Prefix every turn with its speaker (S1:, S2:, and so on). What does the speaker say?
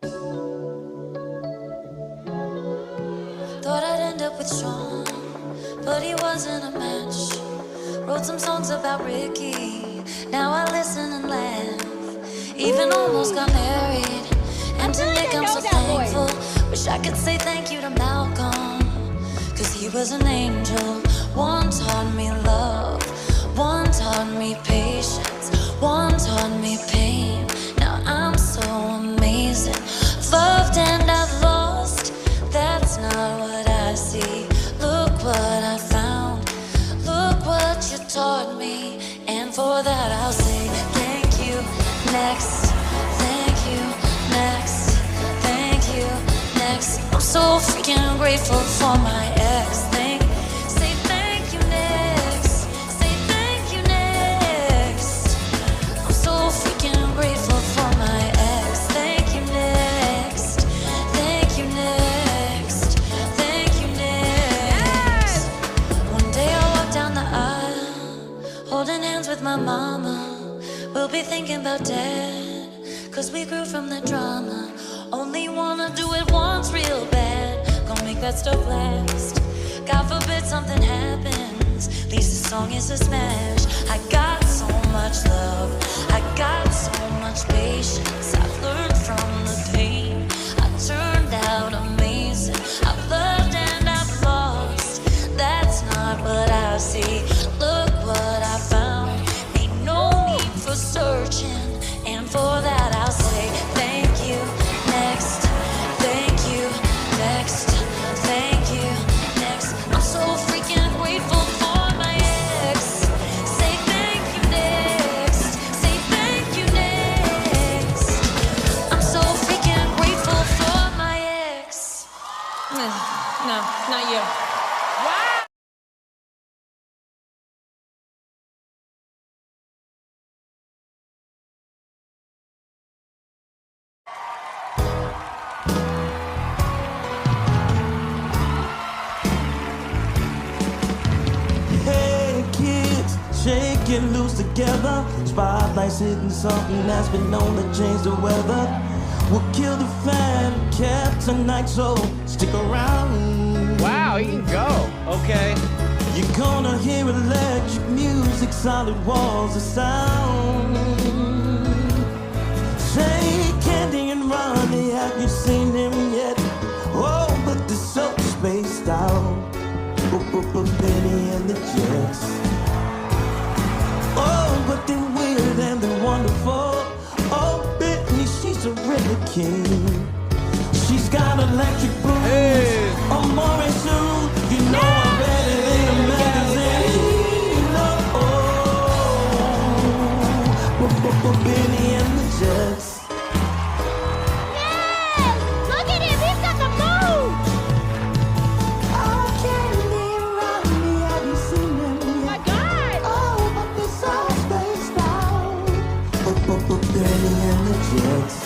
S1: Thought I'd end up with Sean, but he wasn't a match. Wrote some songs about Ricky, now I listen and laugh. Even almost got married, and to Nick I'm so thankful. Wish I could say thank you to Malcolm, cause he was an angel. One taught me love, one taught me patience, one taught me pain. Now I'm so amazing, loved and I've lost. That's not what I see. Look what I found, look what you taught me, and for that I'll say thank you. Next, thank you. Next, thank you. Next, I'm so freaking grateful for my ex. Say thank you next. Say thank you next. I'm so freaking grateful for my ex. Thank you next. Thank you next. Thank you next. One day I'll walk down the aisle, holding hands with my mama. We'll be thinking about dad, cause we grew from the drama. Only wanna do it once real bad, gonna make that stuff last. God forbid something happens, at least the song is a smash. I got so much love, I got so much patience. I've learned from the pain, I turned out amazing. I've loved and I've lost, that's not what I see. Look what I found, ain't no need for searching, and for that I'll say thank you. Next, thank you. Next, thank you. Next, I'm so freaking grateful for my ex. Say thank you next. Say thank you next. I'm so freaking grateful for my ex.
S2: No, not you.
S3: Hey kids, shake it loose together. Spotlight's hitting something that's been known to change the weather. We'll kill the fan cap tonight, so stick around.
S4: Wow, you can go. Okay.
S3: You're gonna hear electric music, solid walls of sound. Say Candy and Ronnie, have you seen him yet? Oh, but they're so spaced out. Benny and the Jets. Oh, but they're weird and they're wonderful. Oh, Benny, she's a really king. She's got electric boots.
S4: Hey.
S3: Oh, Maury Sue, you know I read it in a magazine. Oh, Benny and the Jets.
S5: Yes! Look at him! He's got the move!
S3: Oh, Candy and Ronnie, have you seen them yet?
S5: My God!
S3: Oh, but they're so spaced out. Benny and the Jets.